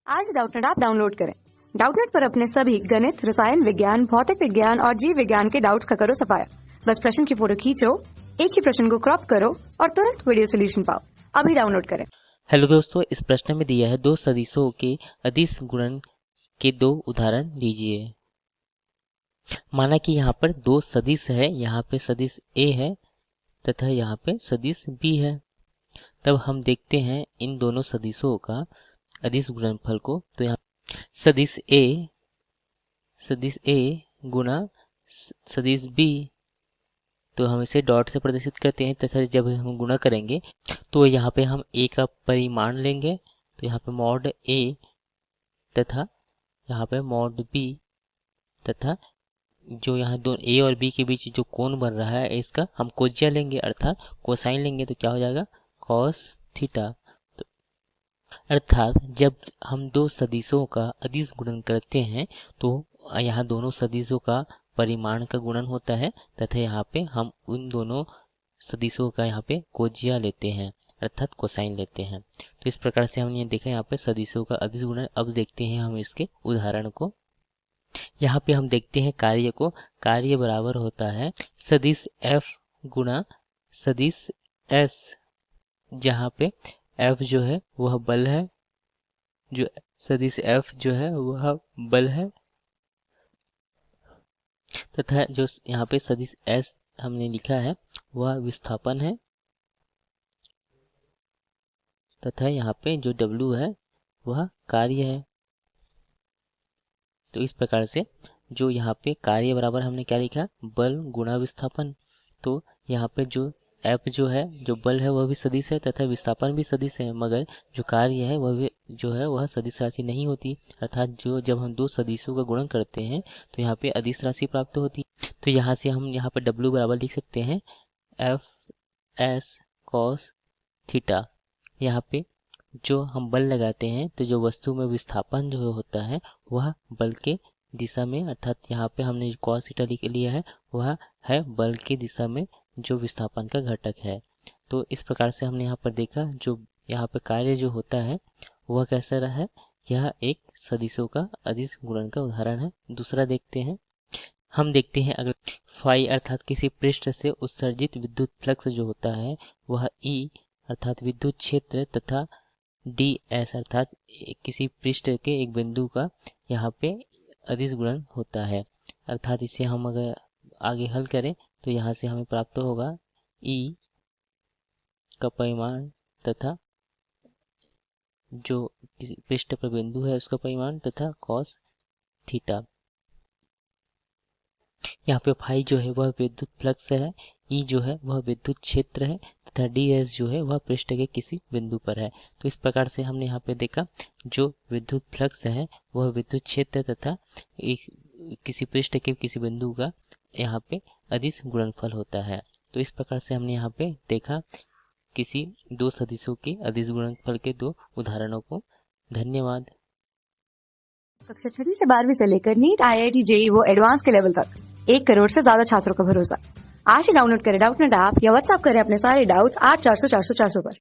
आज Doubtnut app download करें। Doubtnut पर अपने सभी गणित, रसायन विज्ञान, भौतिक विज्ञान और जीव विज्ञान के डाउट्स का करो सफाया। बस प्रश्न की फोटो खींचो, एक ही प्रश्न को क्रॉप करो और तुरंत वीडियो सोल्यूशन पाओ। अभी डाउनलोड करें। हेलो दोस्तों, इस प्रश्न में दिया है दो सदिशों के अदिश गुणन के दो उदाहरण लीजिए। माना कि यहाँ पर दो सदिश है, यहाँ पे सदिश ए है तथा यहाँ पे सदिश बी है। तब हम देखते हैं इन दोनों सदिशों का अदिश गुणनफल को। तो यहाँ सदिश ए गुणा सदिश बी, तो हम इसे डॉट से प्रदर्शित करते हैं तथा जब हम गुणा करेंगे तो यहाँ पे हम ए का परिमाण लेंगे। तो यहाँ पे मॉड ए तथा यहाँ पे मॉड बी, तथा जो यहाँ दो ए और बी के बीच जो कोण बन रहा है इसका हम कोज्या लेंगे अर्थात कोसाइन लेंगे। तो क्या हो जाएगा कॉस थीटा। तो अर्थात जब हम दो सदिशों का अदिश गुणन करते हैं तो यहाँ दोनों सदिशों का परिमाण का गुणन होता है तथा यहाँ पे हम उन दोनों सदिशों का यहाँ पे कोज्या लेते हैं अर्थात कोसाइन लेते हैं। तो इस प्रकार से हमने देखा यहाँ पे सदिशों का अदिश गुणन। अब देखते हैं हम इसके उदाहरण को। यहाँ पे हम देखते हैं कार्य को। कार्य बराबर होता है सदिश f गुणा सदिश s, जहाँ पे f जो है वह बल है, जो सदिश f जो है वह बल है, तथा जो यहाँ पे सदिश s हमने लिखा है वह विस्थापन है, तथा यहाँ पे जो w है वह कार्य है। तो इस प्रकार से जो यहाँ पे कार्य बराबर हमने क्या लिखा, बल गुणा विस्थापन। तो यहाँ पे जो F जो है, जो बल है वह भी सदिश है तथा विस्थापन भी सदिश है, मगर जो कार्य है वह भी जो है वह सदिश राशि नहीं होती। अर्थात जो जब हम दो सदिशों का गुणन करते हैं तो यहाँ पे अदिश राशि प्राप्त होती। तो यहाँ से हम यहाँ पे W बराबर लिख सकते हैं F S cos थीटा। यहाँ पे जो हम बल लगाते हैं तो जो वस्तु में विस्थापन जो होता है वह बल के दिशा में, अर्थात यहाँ पे हमने जो cos थीटा लिख लिया है वह है बल की दिशा में जो विस्थापन का घटक है। तो इस प्रकार से हमने यहाँ पर देखा जो यहाँ पे कार्य जो होता है वह कैसा रहा है, यह एक सदिशों का अदिश गुणन का उदाहरण है। दूसरा देखते हैं। हम देखते हैं अगर फाई अर्थात किसी पृष्ठ से उत्सर्जित विद्युत फ्लक्स जो होता है वह E अर्थात विद्युत क्षेत्र तथा ds अर्थात किसी पृष्ठ के एक बिंदु का यहाँ पे अदिश गुणन होता है। अर्थात इसे हम अगर आगे हल करें तो यहाँ से हमें प्राप्त होगा E का परिमाण तथा जो किसी पृष्ठ पर बिंदु है उसका परिमाण तथा cos थीटा। यहाँ पे फाई जो है वह विद्युत फ्लक्स है, ई जो है वह विद्युत क्षेत्र है तथा ds जो है वह पृष्ठ के किसी बिंदु पर है। तो इस प्रकार से हमने यहाँ पे देखा जो विद्युत फ्लक्स है वह विद्युत क्षेत्र तथा एक किसी पृष्ठ के किसी बिंदु का यहाँ पे अदिश गुणनफल होता है। तो इस प्रकार से हमने यहाँ पे देखा किसी दो सदिशों के अदिश गुणनफल के दो उदाहरणों को। धन्यवाद। कक्षा 6 से 12वीं से लेकर नीट, IIT, JEE वो एडवांस के लेवल तक 1 करोड़ से ज्यादा छात्रों का भरोसा। आज ही डाउनलोड करें डाउटनेट ऐप या व्हाट्सएप करें अपने सारे डाउट्स 8400 400 400 पर।